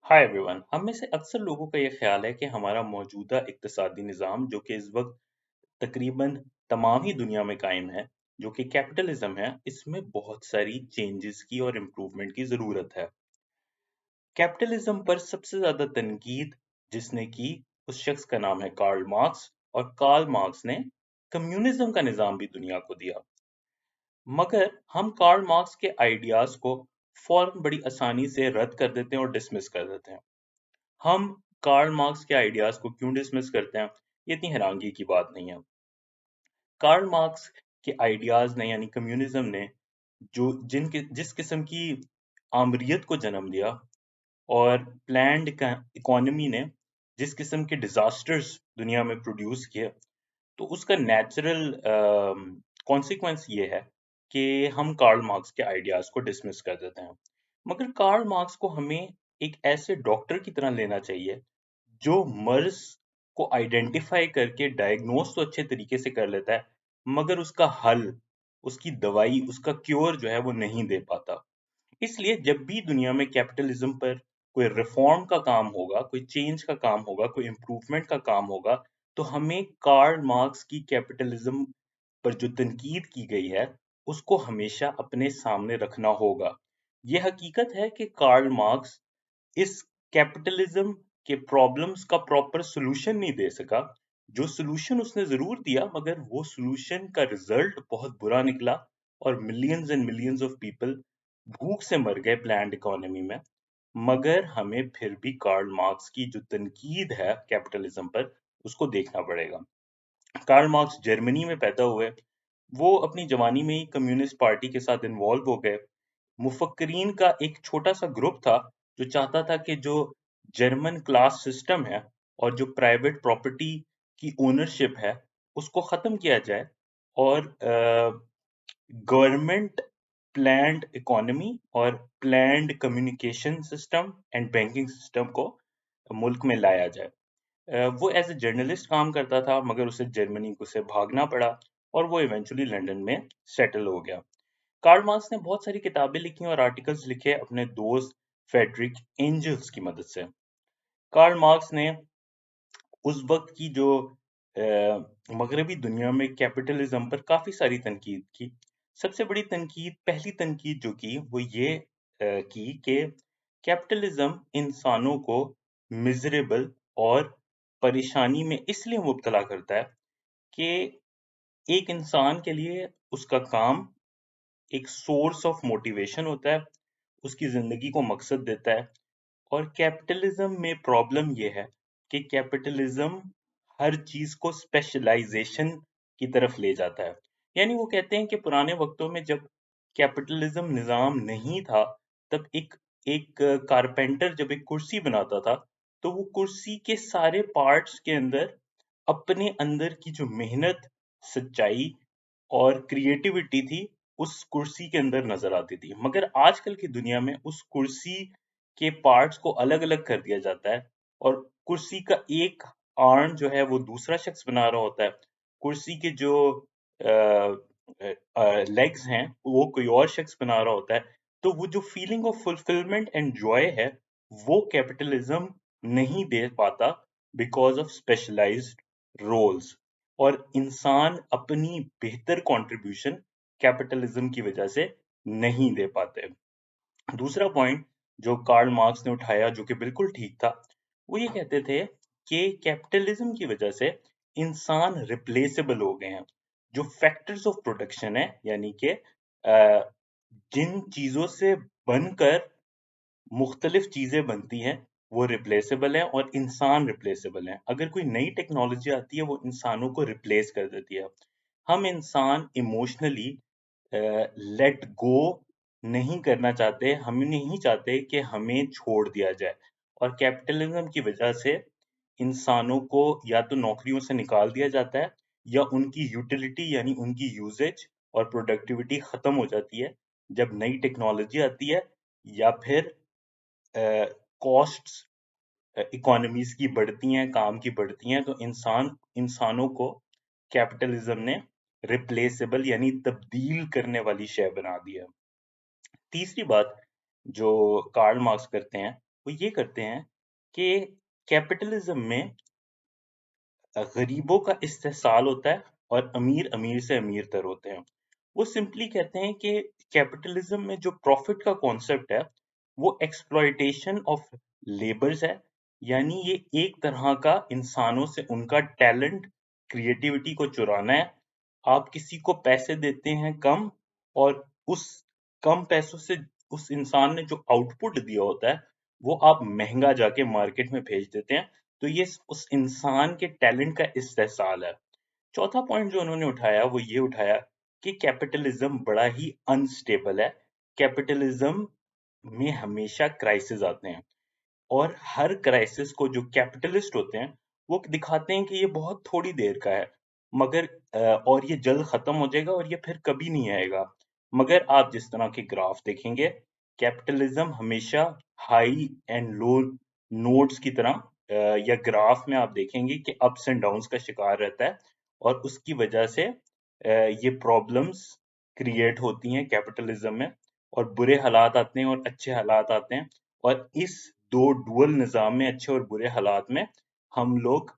Hi everyone. हम में से अक्सर लोगों का ये ख्याल है कि हमारा मौजूदा इक्तिसादी निज़ाम जो कि इस वक्त तकरीबन तमाम ही दुनिया में कायम है, जो कि कैपिटलिज्म है, इसमें बहुत सारी चेंजेस की और इम्प्रूवमेंट की ज़रूरत है। कैपिटलिज्म पर सबसे ज़्यादा तनकीद जिसने की, उस शख्स का नाम है कार्ल मार्क्स, और कार्ल मार्क्स ने कम्युनिज्म का निज़ाम भी दुनिया को दिया। मगर हम कार्ल मार्क्स के आइडियाज़ को फौरन बड़ी आसानी से रद्द कर देते हैं और डिसमिस कर देते हैं। हम कार्ल मार्क्स के आइडियाज को क्यों डिसमिस करते हैं, ये इतनी हैरानगी की बात नहीं है। कार्ल मार्क्स के आइडियाज ने यानी कम्युनिज्म ने जो जिस किस्म की आमरीत को जन्म दिया, और प्लान्ड इकोनॉमी ने जिस किस्म के डिजास्टर्स दुनिया में प्रोड्यूस किए, तो उसका नेचुरल कॉन्सिक्वेंस ये है कि हम कार्ल मार्क्स के आइडियाज को डिसमिस कर देते हैं। मगर कार्ल मार्क्स को हमें एक ऐसे डॉक्टर की तरह लेना चाहिए जो मर्ज को आइडेंटिफाई करके डायग्नोस तो अच्छे तरीके से कर लेता है, मगर उसका हल, उसकी दवाई, उसका क्योर जो है वो नहीं दे पाता। इसलिए जब भी दुनिया में कैपिटलिज्म पर कोई रिफॉर्म का काम होगा, कोई चेंज का काम होगा, कोई इम्प्रूवमेंट का काम होगा, तो हमें कार्ल मार्क्स की कैपिटलिज्म पर जो तनकीद की गई है, उसको हमेशा अपने सामने रखना होगा। ये हकीकत है कि कार्ल मार्क्स इस कैपिटलिज्म के प्रॉब्लम्स का प्रॉपर सॉल्यूशन नहीं दे सका। जो सॉल्यूशन उसने जरूर दिया, मगर वो सॉल्यूशन का रिजल्ट बहुत बुरा निकला, और millions and millions of people भूख से मर गए प्लान्ड इकोनॉमी में। मगर हमें फिर भी कार्ल मार्क्स की जो तनकीद है कैपिटलिज्म पर, उसको देखना पड़ेगा। कार्ल मार्क्स जर्मनी में पैदा हुए। वो अपनी जवानी में ही कम्युनिस्ट पार्टी के साथ इन्वॉल्व हो गए। मुफक्करीन का एक छोटा सा ग्रुप था जो चाहता था कि जो जर्मन क्लास सिस्टम है और जो प्राइवेट प्रॉपर्टी की ओनरशिप है, उसको ख़त्म किया जाए, और गवर्नमेंट प्लान्ड इकोनॉमी और planned communication system and banking system को मुल्क में लाया जाए। वो एज ए जर्नलिस्ट काम करता था, मगर उसे जर्मनी को से भागना पड़ा, और वो इवेंचुअली लंदन में सेटल हो गया। कार्ल मार्क्स ने बहुत सारी किताबें लिखी और आर्टिकल्स लिखे अपने दोस्त फ्रेडरिक एंजल्स की मदद से। कार्ल मार्क्स ने उस वक्त की जो मगरबी दुनिया में कैपिटलिज्म पर काफी सारी तनकीद की। सबसे बड़ी तनकीद, पहली तनकीद जो की, वो ये की कि कैपिटलिज्म इंसानों को मिजरेबल और परेशानी में इसलिए मुब्तला करता है कि एक इंसान के लिए उसका काम एक सोर्स ऑफ मोटिवेशन होता है, उसकी जिंदगी को मकसद देता है। और कैपिटलिज्म में प्रॉब्लम यह है कि कैपिटलिज्म हर चीज को स्पेशलाइजेशन की तरफ ले जाता है। यानी वो कहते हैं कि पुराने वक्तों में जब कैपिटलिज्म निजाम नहीं था, तब एक एक कारपेंटर जब एक कुर्सी बनाता था, तो वो कुर्सी के सारे पार्ट्स के अंदर अपने अंदर की जो मेहनत, सच्चाई और क्रिएटिविटी थी, उस कुर्सी के अंदर नजर आती थी। मगर आजकल की दुनिया में उस कुर्सी के पार्ट्स को अलग अलग कर दिया जाता है, और कुर्सी का एक आर्म जो है वो दूसरा शख्स बना रहा होता है, कुर्सी के जो लेग्स हैं वो कोई और शख्स बना रहा होता है। तो वो जो feeling of fulfilment and Joy है, वो कैपिटलिज्म नहीं दे पाता, बिकॉज ऑफ स्पेशलाइज्ड रोल्स। और इंसान अपनी बेहतर कंट्रीब्यूशन कैपिटलिज्म की वजह से नहीं दे पाते। दूसरा पॉइंट जो कार्ल मार्क्स ने उठाया, जो कि बिल्कुल ठीक था, वो ये कहते थे कि कैपिटलिज्म की वजह से इंसान रिप्लेसेबल हो गए हैं। जो फैक्टर्स ऑफ प्रोडक्शन है, यानी कि जिन चीजों से बनकर मुख्तलिफ चीजें बनती हैं, वो रिप्लेसेबल हैं, और इंसान रिप्लेसेबल हैं। अगर कोई नई टेक्नोलॉजी आती है, वो इंसानों को रिप्लेस कर देती है। हम इंसान इमोशनली लेट गो नहीं करना चाहते, हम नहीं चाहते कि हमें छोड़ दिया जाए। और कैपिटलिज्म की वजह से इंसानों को या तो नौकरियों से निकाल दिया जाता है, या उनकी यूटिलिटी यानी उनकी यूजेज और प्रोडक्टिविटी खत्म हो जाती है जब नई टेक्नोलॉजी आती है, या फिर कॉस्ट्स इकोनॉमीज की बढ़ती हैं, काम की बढ़ती हैं, तो इंसानों को कैपिटलिज्म ने रिप्लेसेबल यानी तब्दील करने वाली शय बना दिया। तीसरी बात जो कार्ल मार्क्स करते हैं, وہ یہ کرتے ہیں کہ کیپٹلزم میں غریبوں کا استحصال ہوتا ہے اور امیر امیر سے امیر تر ہوتے ہیں۔ وہ سمپلی کہتے ہیں کہ کیپٹلزم میں جو پروفٹ کا کانسیپٹ ہے وہ ایکسپلائٹیشن آف لیبرز ہے، یعنی یہ ایک طرح کا انسانوں سے ان کا ٹیلنٹ کریٹیوٹی کو چرانا ہے۔ آپ کسی کو پیسے دیتے ہیں کم، اور اس کم پیسوں سے اس انسان نے جو آؤٹ پٹ دیا ہوتا ہے وہ آپ مہنگا جا کے مارکیٹ میں بھیج دیتے ہیں، تو یہ اس انسان کے ٹیلنٹ کا استحصال ہے۔ چوتھا پوائنٹ جو انہوں نے اٹھایا وہ یہ اٹھایا کہ کیپٹلزم بڑا ہی انسٹیبل ہے، کیپٹلزم میں ہمیشہ کرائسس آتے ہیں، اور ہر کرائسس کو جو کیپٹلسٹ ہوتے ہیں وہ دکھاتے ہیں کہ یہ بہت تھوڑی دیر کا ہے، مگر اور یہ جلد ختم ہو جائے گا اور یہ پھر کبھی نہیں آئے گا۔ مگر آپ جس طرح کے گراف دیکھیں گے، کیپٹلزم ہمیشہ ہائی اینڈ لو نوٹس کی طرح یا گراف میں آپ دیکھیں گے کہ اپس اینڈ ڈاؤنس کا شکار رہتا ہے، اور اس کی وجہ سے یہ پرابلمز کریٹ ہوتی ہیں کیپٹلزم میں، اور برے حالات آتے ہیں اور اچھے حالات آتے ہیں، اور اس دو ڈول نظام میں، اچھے اور برے حالات میں، ہم لوگ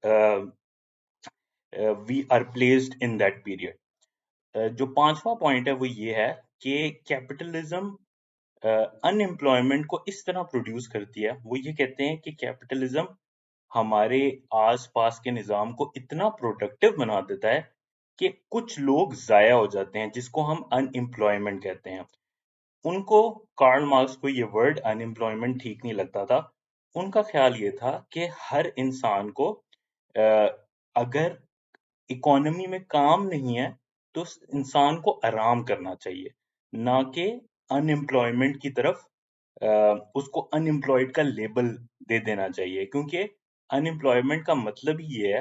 we are placed in that period. جو پانچواں پوائنٹ ہے وہ یہ ہے کہ کیپٹلزم ان امپلائمنٹ کو اس طرح پروڈیوس کرتی ہے، وہ یہ کہتے ہیں کہ کیپٹلزم ہمارے آس پاس کے نظام کو اتنا پروڈکٹیو بنا دیتا ہے کہ کچھ لوگ ضائع ہو جاتے ہیں، جس کو ہم ان امپلائمنٹ کہتے ہیں۔ ان کو، کارل مارکس کو یہ ورڈ ان امپلائمنٹ ٹھیک نہیں لگتا تھا۔ ان کا خیال یہ تھا کہ ہر انسان کو اگر اکانومی میں کام نہیں ہے تو اس انسان کو آرام کرنا چاہیے، نہ کہ ان امپلائمنٹ کی طرف اس کو ان امپلائڈ کا لیبل دے دینا چاہیے، کیونکہ ان امپلائمنٹ کا مطلب ہی یہ ہے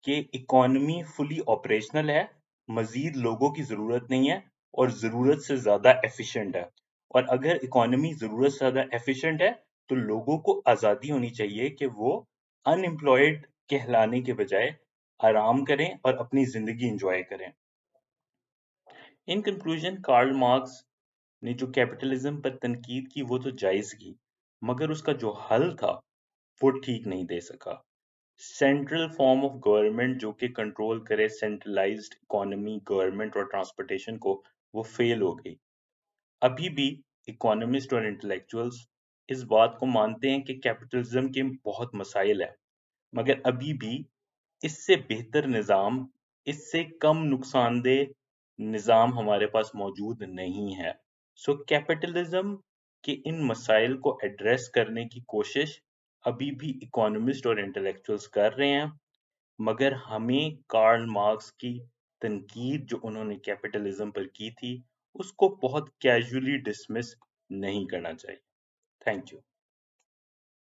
کہ اکانومی فلی آپریشنل ہے، مزید لوگوں کی ضرورت نہیں ہے، اور ضرورت سے زیادہ ایفیشنٹ ہے۔ اور اگر اکانومی ضرورت سے زیادہ ایفیشنٹ ہے تو لوگوں کو آزادی ہونی چاہیے کہ وہ ان امپلائڈ کہلانے کے بجائے آرام کریں اور اپنی زندگی انجوائے کریں۔ ان کنکلوژن، کارل مارکس نے جو کیپٹلزم پر تنقید کی وہ تو جائز کی، مگر اس کا جو حل تھا وہ ٹھیک نہیں دے سکا۔ سینٹرل فارم آف گورنمنٹ جو کہ کنٹرول کرے سینٹرلائزڈ اکانومی، گورنمنٹ اور ٹرانسپورٹیشن کو، وہ فیل ہو گئی۔ ابھی بھی اکانومسٹ اور انٹلیکچوئلز اس بات کو مانتے ہیں کہ کیپٹلزم کے بہت مسائل ہیں، مگر ابھی بھی اس سے بہتر نظام، اس سے کم نقصان دہ نظام ہمارے پاس موجود نہیں ہے۔ سو کیپٹلزم کے ان مسائل کو ایڈریس کرنے کی کوشش ابھی بھی اکانومسٹ اور انٹلیکچوئلز کر رہے ہیں، مگر ہمیں کارل مارکس کی تنقید جو انہوں نے کیپٹلزم پر کی تھی اس کو بہت کیجولی ڈسمس نہیں کرنا چاہیے۔ Thank you.